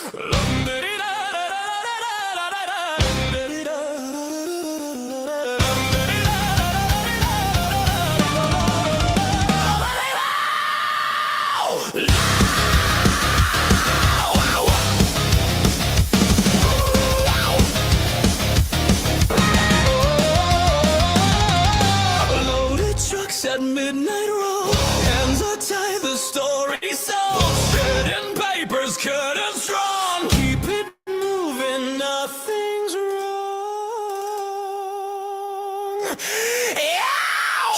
Loaded trucks at midnight roll, hands are tied, the story sold. Shredding papers, curtains drawn, keep it moving, nothing's wrong.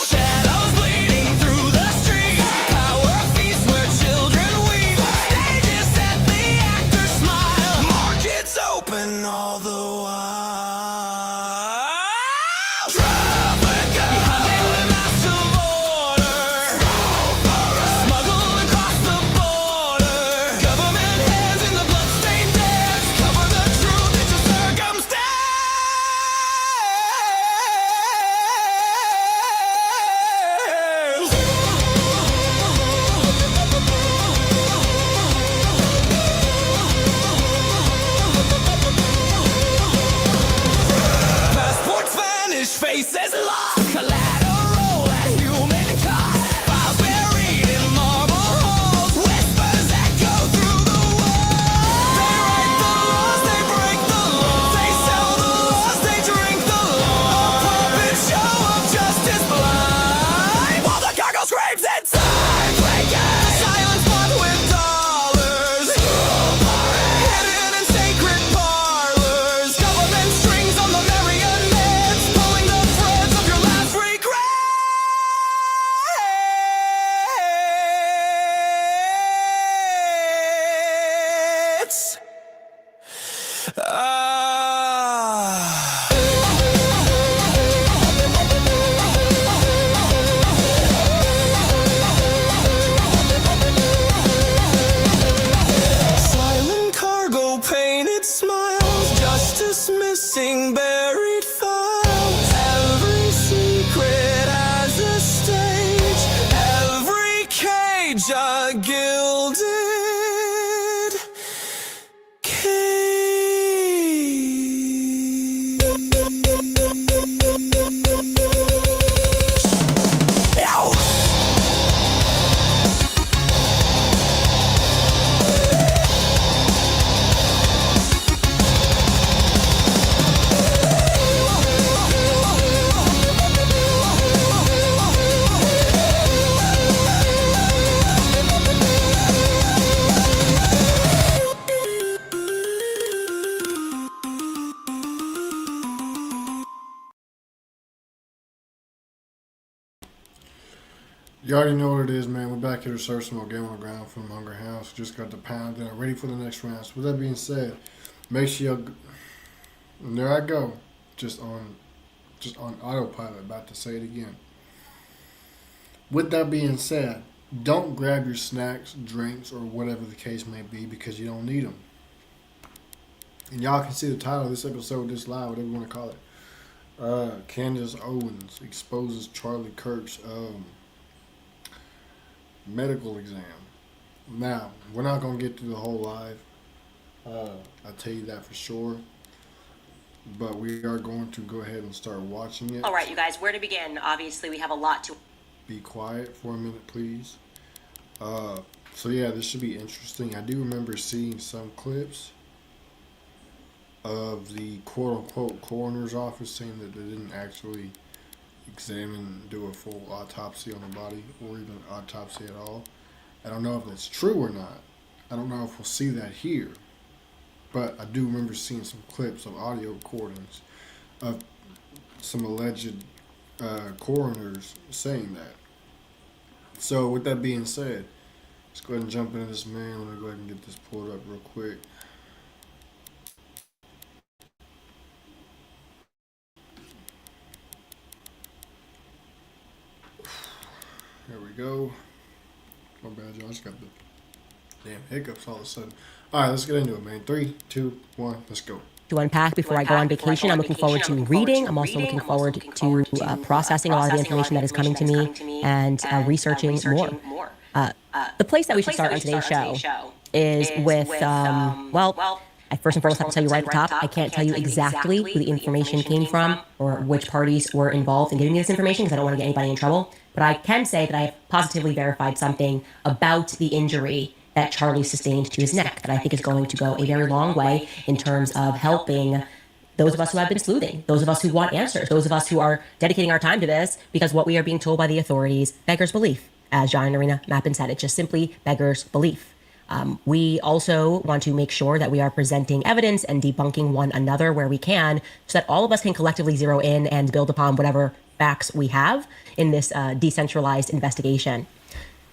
Shadows bleeding through the street, power feasts where children weep. Stages set, the actors smile, markets open all the while. Traffic behind the massive order, smuggled across the border. Government hands in the bloodstained dance, cover the truth, it's a circumstance. Passports vanish, faces lost, collateral at human cost. Files buried in marble halls, whispers echo through the walls. They write the laws, they break the law. They sell the laws, they drink the law. A puppet show of justice blind, while the cargo screams inside. Breaking silence bought with dollars, hidden in sacred parlors. Government strings on the marionettes, pulling the threads of your last regrets. Silent cargo, painted smiles, justice missing, buried files. Every secret has a stage, every cage a gilded cage. Ow! You already know what it is, man. We're back here to serve some more Game on the Ground from Hunger House. Just got the pound and I'm ready for the next round. So with that being said, make sure you, and there I go, just on autopilot, about to say it again. With that being said, don't grab your snacks, drinks, or whatever the case may be because you don't need them. And y'all can see the title of this episode, this live, whatever you want to call it. Candace Owens exposes Charlie Kirk's medical exam. Now, we're not going to get through the whole live. I'll tell you that for sure. But we are going to go ahead and start watching it. All right, you guys, where to begin? Obviously, we have a lot to... Be quiet for a minute, please. So yeah, this should be interesting. I do remember seeing some clips of the quote-unquote coroner's office saying that they didn't actually examine, do a full autopsy on the body or even autopsy at all. I don't know if that's true or not. I don't know if we'll see that here. But I do remember seeing some clips of audio recordings of some alleged coroners saying that. So with that being said, let's go ahead and jump into this, man. Let me go ahead and get this pulled up real quick. There we go. My bad, y'all. I just got the damn hiccups all of a sudden. All right, let's get into it, man. 3, 2, 1, let's go. To unpack before I go on vacation. I'm looking forward to reading. I'm also looking forward to processing a lot of the information that is coming to me and researching more. The place that we should start on today's show is with, I first and foremost have to tell you right at the top, I can't tell you exactly who the information came from or which parties were involved in giving me this information because I don't want to get anybody in trouble. But I can say that I have positively verified something about the injury that Charlie sustained to his neck that I think is going to go a very long way in terms of helping those of us who have been sleuthing, those of us who want answers, those of us who are dedicating our time to this, because what we are being told by the authorities beggars belief. As John and Arena Mappin said, it just simply beggars belief. We also want to make sure that we are presenting evidence and debunking one another where we can, so that all of us can collectively zero in and build upon whatever facts we have in this decentralized investigation.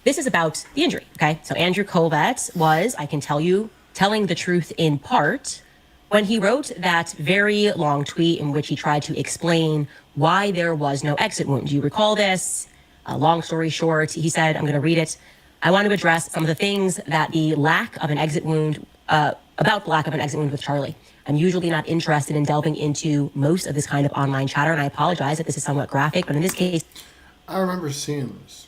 This is about the injury, okay? So Andrew Kovats was, I can tell you, telling the truth in part when he wrote that very long tweet in which he tried to explain why there was no exit wound. Do you recall this? Long story short, he said, I'm going to read it. I want to address some of the things that the lack of an exit wound, about the lack of an exit wound with Charlie. I'm usually not interested in delving into most of this kind of online chatter, and I apologize that this is somewhat graphic, but in this case... I remember seeing this.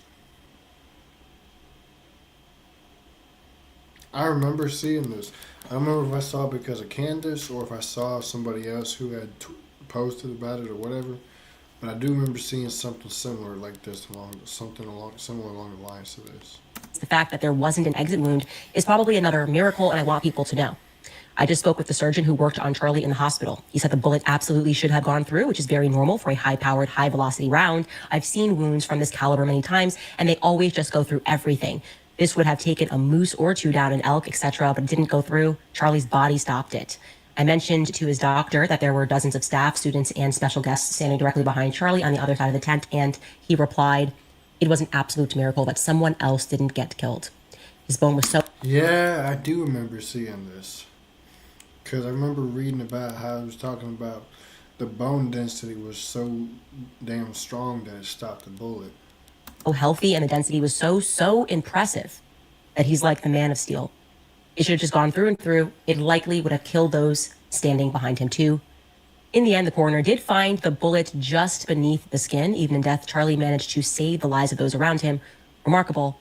I remember seeing this. I don't remember if I saw it because of Candace or if I saw somebody else who had posted about it or whatever. But I do remember seeing something similar like this, similar along the lines to this. The fact that there wasn't an exit wound is probably another miracle, and I want people to know. I just spoke with the surgeon who worked on Charlie in the hospital. He said the bullet absolutely should have gone through, which is very normal for a high-powered, high-velocity round. I've seen wounds from this caliber many times, and they always just go through everything. This would have taken a moose or two down, an elk, etc., but it didn't go through. Charlie's body stopped it. I mentioned to his doctor that there were dozens of staff, students, and special guests standing directly behind Charlie on the other side of the tent, and he replied, it was an absolute miracle that someone else didn't get killed. His bone was so... Yeah, I do remember seeing this. Because I remember reading about how it was talking about the bone density was so damn strong that it stopped the bullet. Healthy, and the density was so impressive that he's like the Man of Steel. It should have just gone through and through. It likely would have killed those standing behind him too. In the end, the coroner did find the bullet just beneath the skin. Even in death, Charlie managed to save the lives of those around him. Remarkable,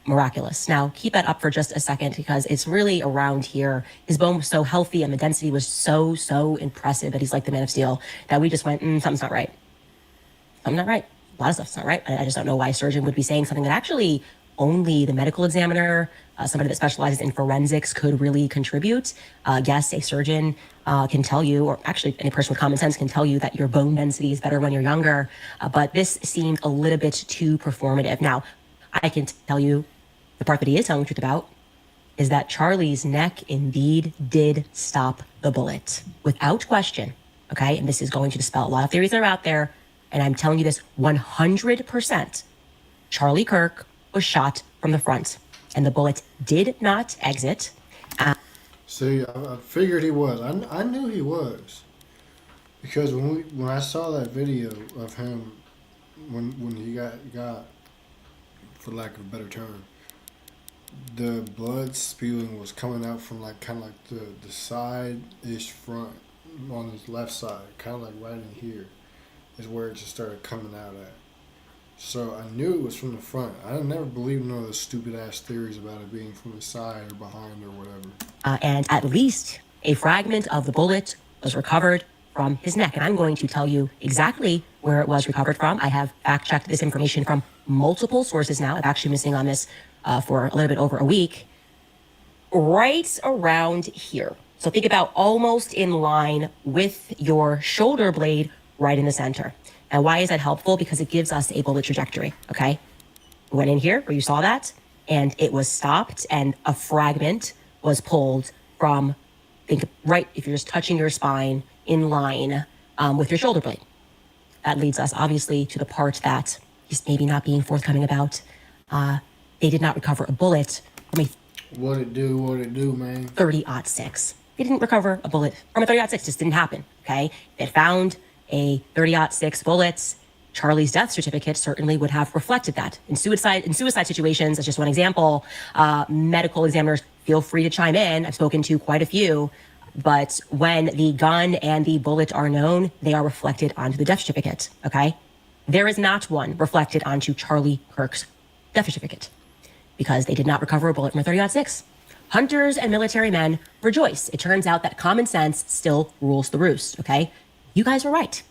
miraculous. Now, keep that up for just a second because it's really around here. His bone was so healthy and the density was so impressive that he's like the Man of Steel that we just went, something's not right. Something's not right. A lot of stuff's not right. I just don't know why a surgeon would be saying something that actually only the medical examiner, somebody that specializes in forensics, could really contribute. Yes, a surgeon can tell you, or actually any person with common sense can tell you that your bone density is better when you're younger, but this seemed a little bit too performative. Now, I can tell you the part that he is telling the truth about is that Charlie's neck indeed did stop the bullet, without question, okay? And this is going to dispel a lot of theories that are out there, and I'm telling you this 100%. Charlie Kirk was shot from the front, and the bullet did not exit. See, I figured he was. I knew he was, because when I saw that video of him when he got, for lack of a better term, the blood spewing was coming out from kind of like the side-ish front on his left side, kind of like right in here, is where it just started coming out at. So I knew it was from the front. I never believed none of the stupid ass theories about it being from the side or behind or whatever. And at least a fragment of the bullet was recovered from his neck. And I'm going to tell you exactly where it was recovered from. I have fact-checked this information from multiple sources now. I've actually been sitting on this for a little bit over a week. Right around here. So think about almost in line with your shoulder blade right in the center. And why is that helpful? Because it gives us a bullet trajectory, okay? We went in here where you saw that, and it was stopped, and a fragment was pulled from, think right, if you're just touching your spine in line with your shoulder blade. That leads us, obviously, to the part that he's maybe not being forthcoming about. They did not recover a bullet from a... What it do, man? 30-06. They didn't recover a bullet from a 30-06. Just didn't happen, okay? They found a 30-06 bullets. Charlie's death certificate certainly would have reflected that. In suicide situations, as just one example, medical examiners feel free to chime in. I've spoken to quite a few, but when the gun and the bullet are known, they are reflected onto the death certificate, okay? There is not one reflected onto Charlie Kirk's death certificate because they did not recover a bullet from a 30-06. Hunters and military men rejoice. It turns out that common sense still rules the roost, okay? You guys were right.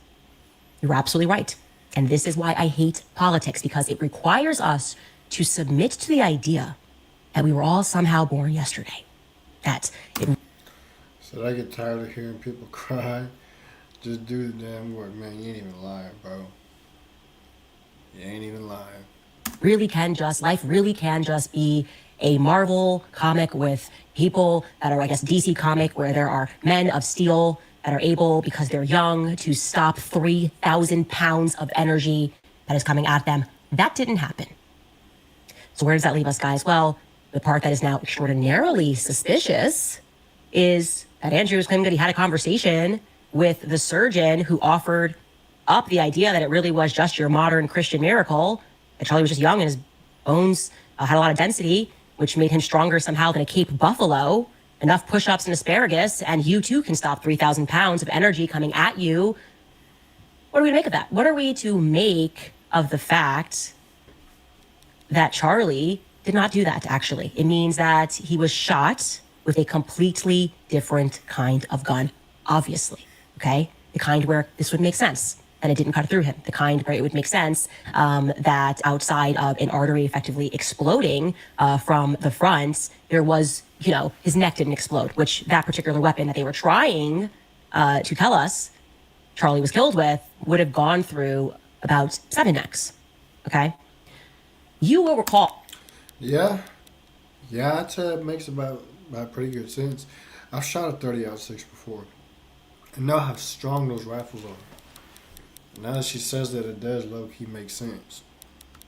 You were absolutely right. And this is why I hate politics, because it requires us to submit to the idea that we were all somehow born yesterday. That it So I get tired of hearing people cry. Just do the damn work, man. You ain't even lying, bro. You ain't even lying. life really can just be a Marvel comic with people that are, I guess, DC comic, where there are men of steel that are able, because they're young, to stop 3,000 pounds of energy that is coming at them. That didn't happen. So where does that leave us, guys? Well, the part that is now extraordinarily suspicious is that Andrew is claiming that he had a conversation with the surgeon who offered up the idea that it really was just your modern Christian miracle, that Charlie was just young and his bones had a lot of density, which made him stronger somehow than a Cape buffalo, enough push-ups and asparagus, and you too can stop 3,000 pounds of energy coming at you. What are we to make of that? What are we to make of the fact that Charlie did not do that, actually? It means that he was shot with a completely different kind of gun, obviously, okay? The kind where this would make sense, and it didn't cut through him. The kind where it would make sense that outside of an artery effectively exploding from the front, there was, his neck didn't explode, which that particular weapon that they were trying to tell us Charlie was killed with would have gone through about 7 necks, okay? You will recall. Yeah, I'd say it makes about pretty good sense. I've shot a 30-06 before, and know how strong those rifles are. Now that she says that, it does low-key make sense.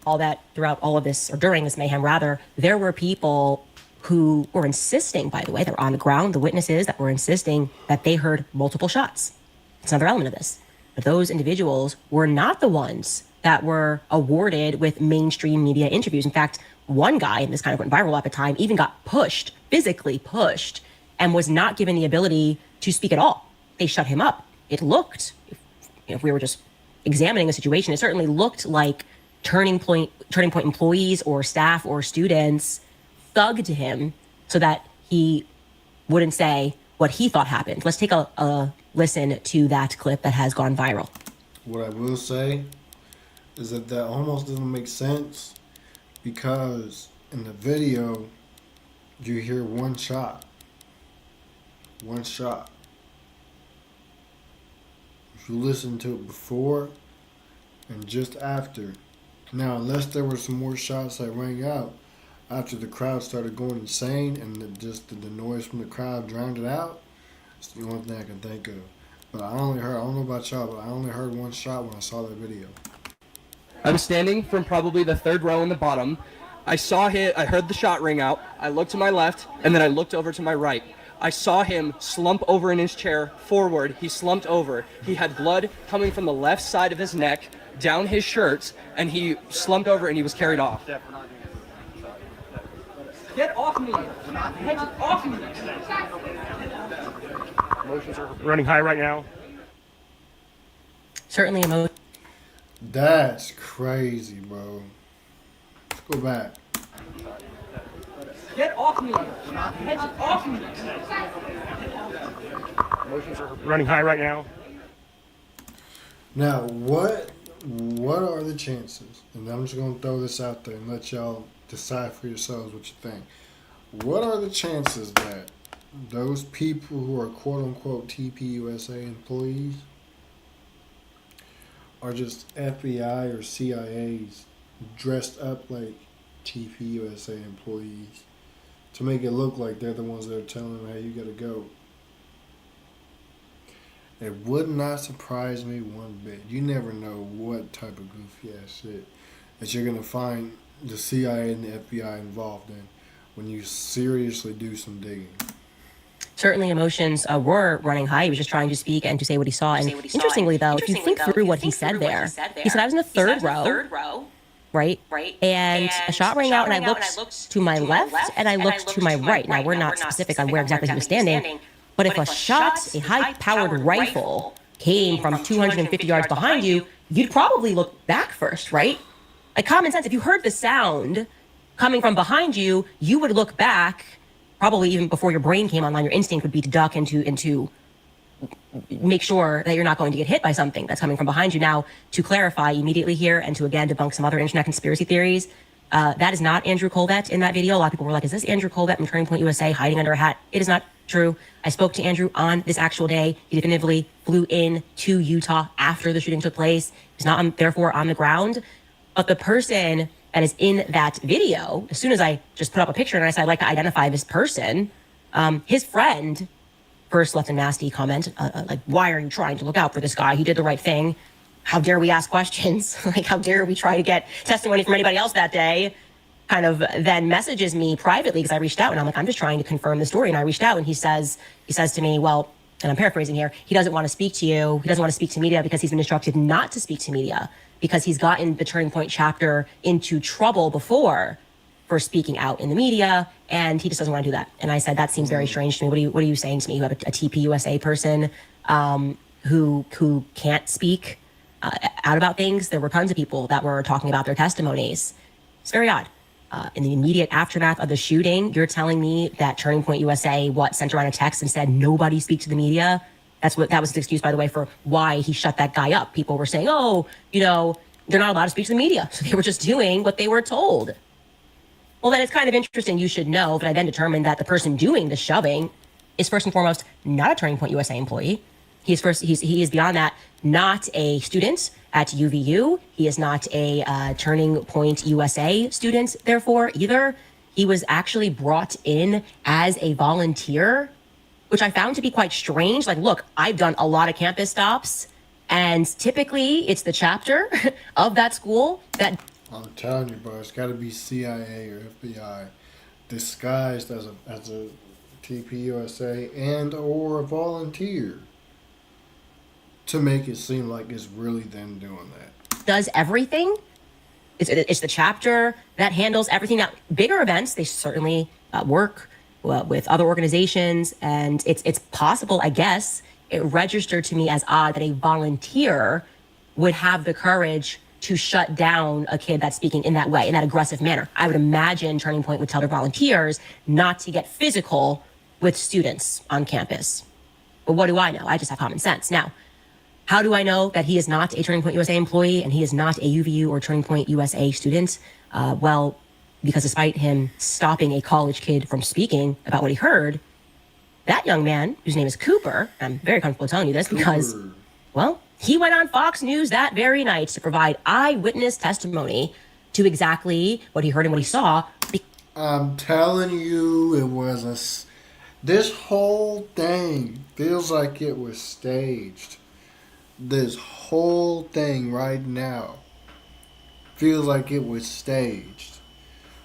All that throughout all of this, or during this mayhem rather, there were people who were insisting, by the way, they're on the ground, the witnesses that were insisting that they heard multiple shots. It's another element of this. But those individuals were not the ones that were awarded with mainstream media interviews. In fact, one guy, and this kind of went viral at the time, even got pushed, physically pushed, and was not given the ability to speak at all. They shut him up. It looked, if we were just examining the situation, it certainly looked like Turning Point employees or staff or students thugged him so that he wouldn't say what he thought happened. Let's take a listen to that clip that has gone viral. What I will say is that almost doesn't make sense, because in the video you hear one shot. One shot. If you listen to it before and just after. Now, unless there were some more shots that rang out after the crowd started going insane and the noise from the crowd drowned it out, it's the only thing I can think of. But I don't know about y'all, but I only heard one shot when I saw that video. I was standing from probably the third row in the bottom. I heard the shot ring out. I looked to my left, and then I looked over to my right. I saw him slump over in his chair forward. He slumped over. He had blood coming from the left side of his neck, down his shirt, and he slumped over and he was carried off. Get off me! Get off me! Emotions are running high right now. Certainly emotion. That's crazy, bro. Let's go back. Get off me! Get off me! Emotions are running high right now. Now, what are the chances? And I'm just gonna throw this out there and let y'all decide for yourselves what you think. What are the chances that those people who are quote-unquote TPUSA employees are just FBI or CIAs dressed up like TPUSA employees to make it look like they're the ones that are telling them, hey, you gotta go? It would not surprise me one bit. You never know what type of goofy ass shit that you're gonna find the CIA and the FBI involved in when you seriously do some digging. Certainly emotions were running high. He was just trying to speak and to say what he saw. And interestingly, though, if you think through what he said there, he said, I was in the third row, right? And a shot rang out, and I looked to my left, and I looked to my right. Now, we're not specific on where exactly he was standing, but if a shot, a high-powered rifle, came from 250 yards behind you, you'd probably look back first, right? Like, common sense, if you heard the sound coming from behind you, you would look back probably even before your brain came online, your instinct would be to duck and to make sure that you're not going to get hit by something that's coming from behind you. Now, to clarify immediately here and to again debunk some other internet conspiracy theories, that is not Andrew Colbert in that video. A lot of people were like, is this Andrew Colbert from Turning Point USA hiding under a hat? It is not true. I spoke to Andrew on this actual day. He definitively flew in to Utah after the shooting took place. He's not therefore on the ground. But the person that is in that video, as soon as I just put up a picture and I said, I'd like to identify this person, his friend first left a nasty comment, like, why are you trying to look out for this guy? He did the right thing. How dare we ask questions? Like, how dare we try to get testimony from anybody else that day? Kind of then messages me privately because I reached out and I'm like, I'm just trying to confirm the story. And I reached out and he says to me, well, and I'm paraphrasing here, he doesn't want to speak to you. He doesn't want to speak to media because he's been instructed not to speak to media because he's gotten the Turning Point chapter into trouble before for speaking out in the media, and he just doesn't want to do that. And I said, that seems very strange to me. What are you saying to me? You have a TPUSA person who can't speak out about things. There were tons of people that were talking about their testimonies. It's very odd. In the immediate aftermath of the shooting, you're telling me that Turning Point USA sent around a text and said nobody speak to the media? That was the excuse, by the way, for why he shut that guy up. People were saying, oh, they're not allowed to speak to the media. So they were just doing what they were told. Well, then it's kind of interesting. You should know that I then determined that the person doing the shoving is first and foremost not a Turning Point USA employee. He is beyond that not a student at UVU. He is not a Turning Point USA student, therefore, either. He was actually brought in as a volunteer, which I found to be quite strange. Like, look, I've done a lot of campus stops, and typically it's the chapter of that school that... I'm telling you, bro, it's got to be CIA or FBI disguised as a TPUSA and or a volunteer to make it seem like it's really them doing that. Does everything. It's the chapter that handles everything. Now, bigger events, they certainly work with other organizations, and it's possible, I guess, it registered to me as odd that a volunteer would have the courage to shut down a kid that's speaking in that way, in that aggressive manner. I would imagine Turning Point would tell their volunteers not to get physical with students on campus. But what do I know? I just have common sense. Now, how do I know that he is not a Turning Point USA employee and he is not a UVU or Turning Point USA student? Well, because despite him stopping a college kid from speaking about what he heard, that young man, whose name is Cooper, I'm very comfortable telling you this because, well, he went on Fox News that very night to provide eyewitness testimony to exactly what he heard and what he saw. I'm telling you, it was this whole thing feels like it was staged. This whole thing right now feels like it was staged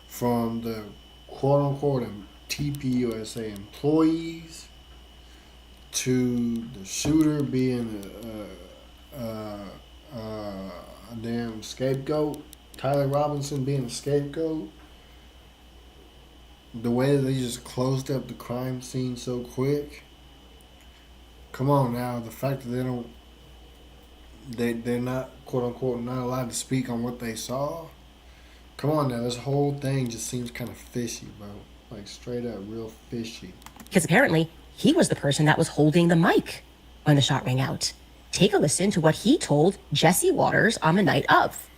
from the quote-unquote TPUSA employees to the shooter being a damn scapegoat, Tyler Robinson being a scapegoat. The way that they just closed up the crime scene so quick. Come on now, the fact that they're not, quote unquote, not allowed to speak on what they saw. Come on now, this whole thing just seems kind of fishy, bro. Like straight up real fishy. Because apparently he was the person that was holding the mic when the shot rang out. Take a listen to what he told Jesse Waters on the night of.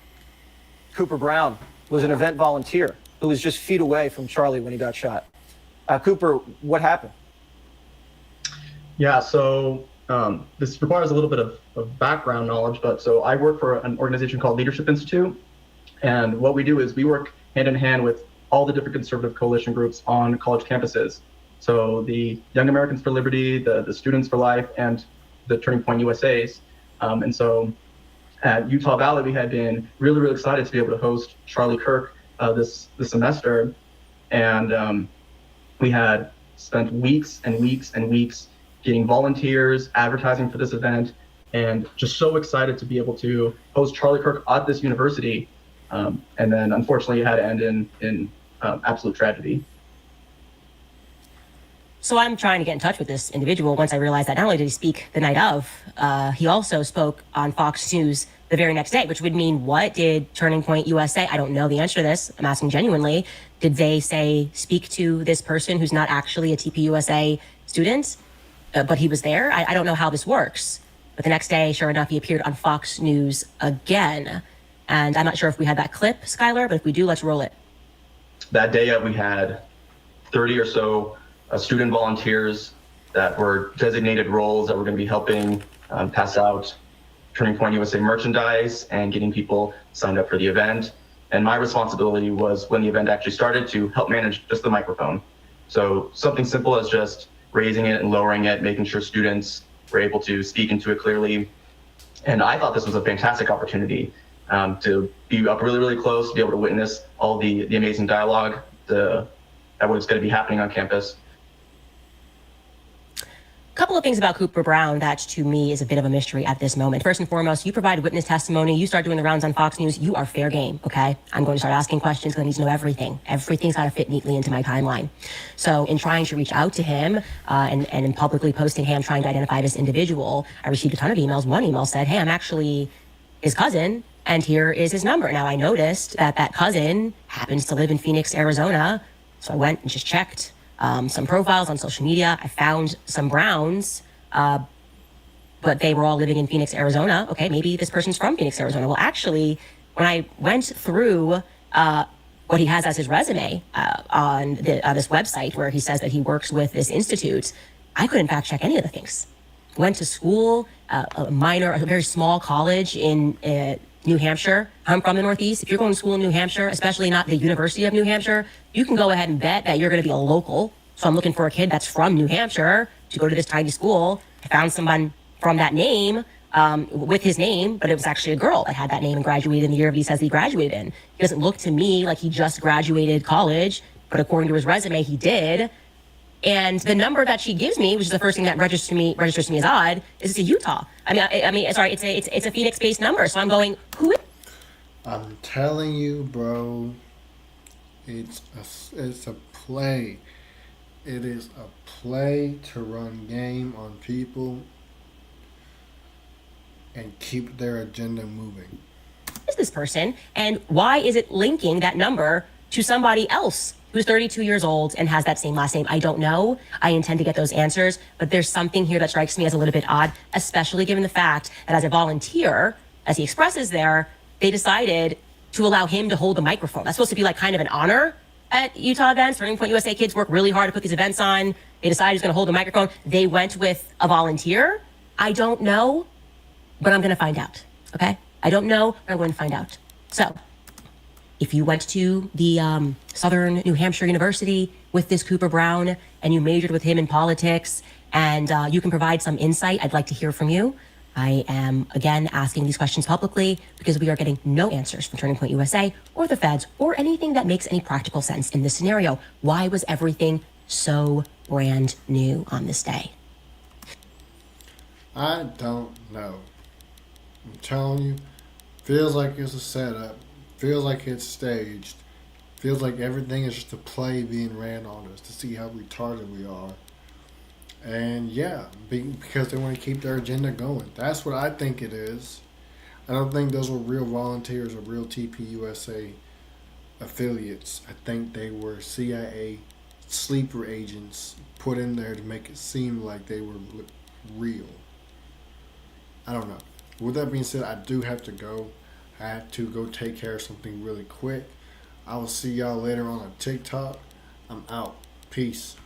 Cooper Brown was an event volunteer who was just feet away from Charlie when he got shot. Cooper, what happened? Yeah, so this requires a little bit of background knowledge, but so I work for an organization called Leadership Institute, and what we do is we work hand in hand with all the different conservative coalition groups on college campuses. So the Young Americans for Liberty, the Students for Life, and the Turning Point USAs. And so at Utah Valley, we had been really, really excited to be able to host Charlie Kirk this semester. And we had spent weeks and weeks and weeks getting volunteers, advertising for this event, and just so excited to be able to host Charlie Kirk at this university. And then unfortunately it had to end in absolute tragedy. So I'm trying to get in touch with this individual once I realized that not only did he speak the night of, he also spoke on Fox News the very next day, which would mean what did Turning Point US say? I don't know the answer to this. I'm asking genuinely. Did they say speak to this person who's not actually a TPUSA student, but he was there? I don't know how this works. But the next day, sure enough, he appeared on Fox News again. And I'm not sure if we had that clip, Skylar, but if we do, let's roll it. That day, we had 30 or so student volunteers that were designated roles that were going to be helping pass out Turning Point USA merchandise and getting people signed up for the event. And my responsibility was, when the event actually started, to help manage just the microphone. So something simple as just raising it and lowering it, making sure students were able to speak into it clearly. And I thought this was a fantastic opportunity to be up really, really close, to be able to witness all the amazing dialogue that was going to be happening on campus. A couple of things about Cooper Brown that to me is a bit of a mystery at this moment. First and foremost, you provide witness testimony. You start doing the rounds on Fox News. You are fair game, okay? I'm going to start asking questions because I need to know everything. Everything's got to fit neatly into my timeline. So in trying to reach out to him and in publicly posting, hey, I'm trying to identify this individual, I received a ton of emails. One email said, hey, I'm actually his cousin, and here is his number. Now, I noticed that that cousin happens to live in Phoenix, Arizona. So I went and just checked some profiles on social media. I found some Browns, but they were all living in Phoenix, Arizona. Okay, maybe this person's from Phoenix, Arizona. Well, actually, when I went through what he has as his resume on this website where he says that he works with this institute, I couldn't fact check any of the things. Went to school, a very small college in New Hampshire. I'm from the Northeast. If you're going to school in New Hampshire, especially not the University of New Hampshire, you can go ahead and bet that you're going to be a local. So I'm looking for a kid that's from New Hampshire to go to this tiny school. I found someone from that name with his name, but it was actually a girl that had that name and graduated in the year he says he graduated in. He doesn't look to me like he just graduated college, but according to his resume, he did. And the number that she gives me, which is the first thing that registers to me as odd, is it's a Utah. Sorry, it's a Phoenix-based number. So I'm going, who is? I'm telling you, bro, it's a play. It is a play to run game on people and keep their agenda moving. Is this person, and why is it linking that number to somebody else who's 32 years old and has that same last name? I don't know. I intend to get those answers, but there's something here that strikes me as a little bit odd, especially given the fact that as a volunteer, as he expresses there, they decided to allow him to hold the microphone. That's supposed to be like kind of an honor at Utah events. Turning Point USA kids work really hard to put these events on. They decided he's going to hold the microphone. They went with a volunteer. I don't know, but I'm going to find out. Okay? I don't know, but I'm going to find out. So, if you went to the Southern New Hampshire University with this Cooper Brown and you majored with him in politics and you can provide some insight, I'd like to hear from you. I am, again, asking these questions publicly because we are getting no answers from Turning Point USA or the feds or anything that makes any practical sense in this scenario. Why was everything so brand new on this day? I don't know. I'm telling you, feels like it's a setup. Feels like it's staged. Feels like everything is just a play being ran on us to see how retarded we are. And yeah, because they want to keep their agenda going. That's what I think it is. I don't think those were real volunteers or real TPUSA affiliates. I think they were CIA sleeper agents put in there to make it seem like they were real. I don't know. With that being said, I do have to go. I have to go take care of something really quick. I will see y'all later on TikTok. I'm out. Peace.